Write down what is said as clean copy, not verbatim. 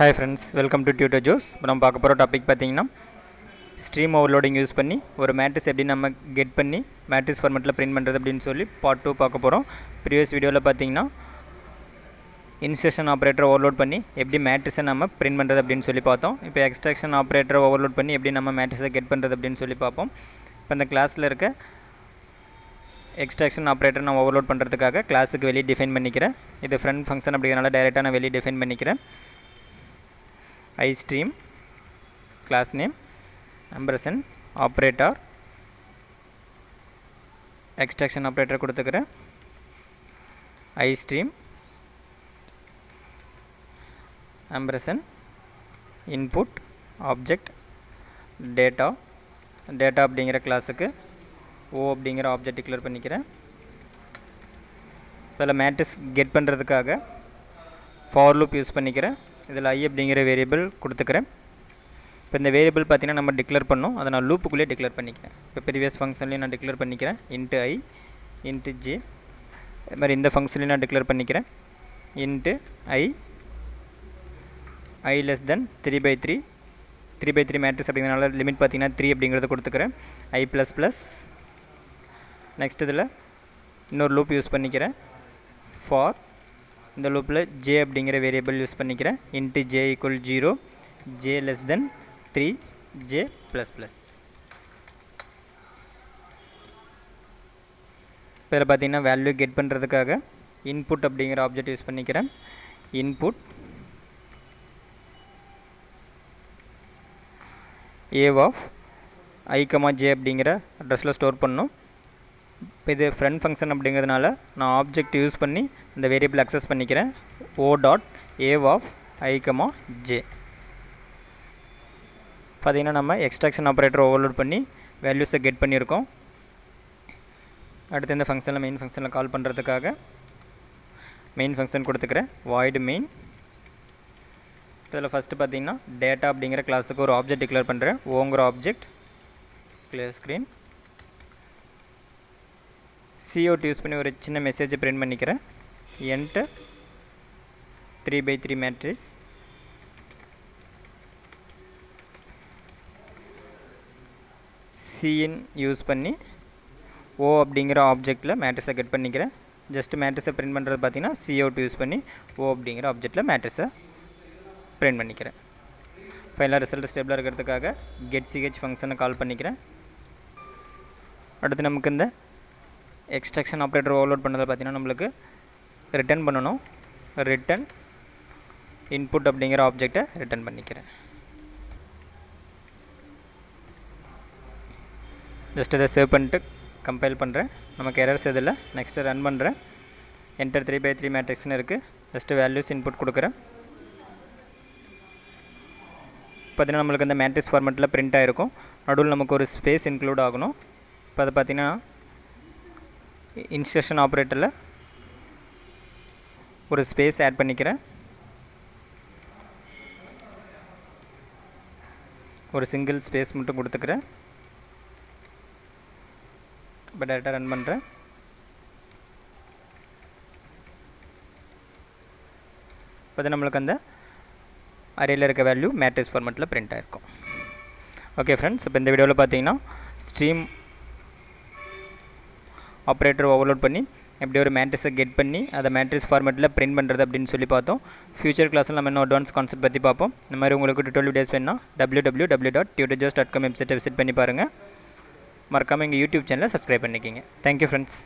Hi friends, welcome to Tutor Joes. இப்போ நம்ம பார்க்க போகிற டாபிக் பார்த்தீங்கன்னா ஸ்ட்ரீம் ஓவர்லோடிங் யூஸ் பண்ணி ஒரு மேட்ரிக்ஸ் எப்படி நம்ம கெட் பண்ணி மேட்ரிக்ஸ் ஃபார்மெட்டில் பிரிண்ட் பண்ணுறது அப்படின்னு சொல்லி பார்ட் 2 பார்க்க போகிறோம். ப்ரீவியஸ் வீடியோவில் பார்த்தீங்கன்னா இன்ஸ்ட்ரக்ஷன் ஆப்ரேட்டர் ஓவர்லோட் பண்ணி எப்படி மேட்ரிக்ஸை நம்ம பிரிண்ட் பண்ணுறது அப்படின்னு சொல்லி பார்த்தோம். இப்போ எக்ஸ்ட்ராக்ஷன் ஆப்ரேட்டர் ஓவர்லோட் பண்ணி எப்படி நம்ம மேட்ரிக்ஸை கெட் பண்ணுறது அப்படின்னு சொல்லி பார்ப்போம். இப்போ இந்த கிளாஸில் இருக்க எக்ஸ்ட்ராக்ஷன் ஆப்ரேட்டர் நான் ஓவர்லோட் பண்ணுறதுக்காக கிளாஸுக்கு வெளியே டிஃபைன் பண்ணிக்கிறேன். இது ஃப்ரெண்ட் ஃபங்க்ஷன் அப்படிங்கிறனால டைரெக்டாக நான் வெளியே டிஃபைன் பண்ணிக்கிறேன். iStream class name ampersand operator extraction operator கொடுத்துக்கிறேன். iStream ampersand input object data அப்படிங்கிற கிளாஸுக்கு o அப்படிங்கிற ஆப்ஜெக்ட் டிக்ளேர் பண்ணிக்கிறேன். இதில் மேட்ரிக்ஸ் கெட் பண்ணுறதுக்காக for loop யூஸ் பண்ணிக்கிறேன். இதில் I அப்படிங்கிற வேரியபிள் கொடுத்துக்கிறேன். இப்போ இந்த வேரியபிள் பார்த்தீங்கன்னா நம்ம டிக்ளேர் பண்ணோம், அதை நான் லூப்புக்குள்ளே டிக்ளேர் பண்ணிக்கிறேன். இப்போ ப்ரீவியஸ் ஃபங்க்ஷன்லேயும் நான் டிக்ளேர் பண்ணிக்கிறேன் இன்ட்டு I இன்ட்டு J. இது மாதிரி இந்த ஃபங்க்ஷன்லேயும் நான் டிக்ளேர் பண்ணிக்கிறேன் into I less than 3/3 matrix அப்படிங்கிறனால லிமிட் பார்த்தீங்கன்னா 3 அப்படிங்கிறத கொடுத்துக்கிறேன். I ப்ளஸ் ப்ளஸ் நெக்ஸ்ட் இதில் இன்னொரு லூப் யூஸ் பண்ணிக்கிறேன். ஃபார் இந்த லூப்பில் j அப்படிங்கிற வேரியபிள் யூஸ் பண்ணிக்கிறேன் int j equal 0 j less than 3 j plus plus. இப்போ இதில் பார்த்தீங்கன்னா வேல்யூ கெட் பண்ணுறதுக்காக இன்புட் அப்படிங்கிற ஆப்ஜெக்ட் யூஸ் பண்ணிக்கிறேன். Input a of I, j அப்படிங்கிற அட்ரஸில் ஸ்டோர் பண்ணணும். இப்போ இது ஃப்ரெண்ட் ஃபங்க்ஷன் அப்படிங்கிறதுனால நான் ஆப்ஜெக்ட் யூஸ் பண்ணி இந்த வேரியபிள் அக்சஸ் பண்ணிக்கிறேன். o dot a of I, j. பார்த்தீங்கன்னா நம்ம எக்ஸ்ட்ராக்ஷன் ஆப்ரேட்டர் ஓவர்லோட் பண்ணி வேல்யூஸை கெட் பண்ணியிருக்கோம். அடுத்து இந்த ஃபங்க்ஷனில் மெயின் ஃபங்க்ஷனில் கால் பண்ணுறதுக்காக மெயின் ஃபங்க்ஷன் கொடுத்துக்கிறேன். Void main. இதில் ஃபஸ்ட்டு பார்த்தீங்கன்னா டேட்டா அப்படிங்கிற கிளாஸுக்கு ஒரு ஆப்ஜெக்ட் டிக்ளேர் பண்ணுறேன். ஓங்கிற object clear screen. cout use பண்ணி ஒரு சின்ன மெசேஜை பிரிண்ட் பண்ணிக்கிறேன். enter 3/3 matrix. cin யூஸ் பண்ணி o அப்படிங்கிற ஆப்ஜெக்டில் மேட்ரிக்ஸை கெட் பண்ணிக்கிறேன். ஜஸ்ட் மேட்ரிக்ஸை பிரிண்ட் பண்ணுறது பார்த்தீங்கன்னா cout யூஸ் பண்ணி o அப்படிங்கிற ஆப்ஜெக்டில் மேட்ரிக்ஸை பிரிண்ட் பண்ணிக்கிறேன். ஃபைனலாக ரிசல்ட் ஸ்டேபிளாக இருக்கிறதுக்காக கெட் ch ஃபங்க்ஷனை கால் பண்ணிக்கிறேன். அடுத்து நமக்கு இந்த எக்ஸ்ட்ராக்ஷன் ஆப்ரேட்டர் ஓவர்லோட் பண்ணதை பார்த்தீங்கன்னா நம்மளுக்கு ரிட்டர்ன் பண்ணணும். ரிட்டன் இன்புட் அப்படிங்கிற ஆப்ஜெக்டை ரிட்டர்ன் பண்ணிக்கிறேன். ஜஸ்ட் இதை சேவ் பண்ணிட்டு கம்பைல் பண்ணுறேன். நமக்கு எரர்ஸ் எதில் நெக்ஸ்ட்டு ரன் பண்ணுறேன். என்டர் 3/3 மேட்ரிக்ஸ்னு இருக்குது. ஜஸ்ட்டு வேல்யூஸ் இன்புட் கொடுக்குறேன். பார்த்தீங்கன்னா நம்மளுக்கு இந்த மேட்ரிக்ஸ் ஃபார்மெட்டில் பிரிண்ட் ஆகிருக்கும். நடுவில் நமக்கு ஒரு ஸ்பேஸ் இன்க்ளூட் ஆகணும். இப்போ அதை பார்த்தீங்கன்னா இன்ஸ்ட்ரக்ஷன் ஆப்ரேட்டரில் ஒரு ஸ்பேஸ் ஆட் பண்ணிக்கிறேன். ஒரு சிங்கிள் ஸ்பேஸ் மட்டும் கொடுத்துக்கிறேன். இப்போ டேரெக்டாக ரன் பண்ணுறேன். இப்போ நம்மளுக்கு அந்த அரேயில் இருக்க வேல்யூ மேட்ரிக்ஸ் ஃபார்மெட்டில் பிரிண்ட் ஆகிருக்கும். ஓகே ஃப்ரெண்ட்ஸ், இப்போ இந்த வீடியோவில் பார்த்தீங்கன்னா ஸ்ட்ரீம் ஆப்ரேட்டர் ஓவர்லோட் பண்ணி எப்படி ஒரு மேட்ரிக்ஸை கெட் பண்ணி அதை மேட்ரிக்ஸ் ஃபார்மெட்டில் பிரிண்ட் பண்ணுறது அப்படின்னு சொல்லி பார்த்தோம். ஃபியூச்சர் கிளாஸில் நம்ம இன்னும் அட்வான்ஸ் கான்செப்ட் பற்றி பார்ப்போம். இந்த மாதிரி உங்களுக்கு டுட்டோரியல் வீடியோஸ் வேணும்னா www.tutorjoes.com வெப்சைட்டை விசிட் பண்ணி பாருங்கள். மறக்காமல் எங்கள் யூடியூப் சேனலை சப்ஸ்கிரைப் பண்ணிக்கிங்க. Thank you friends.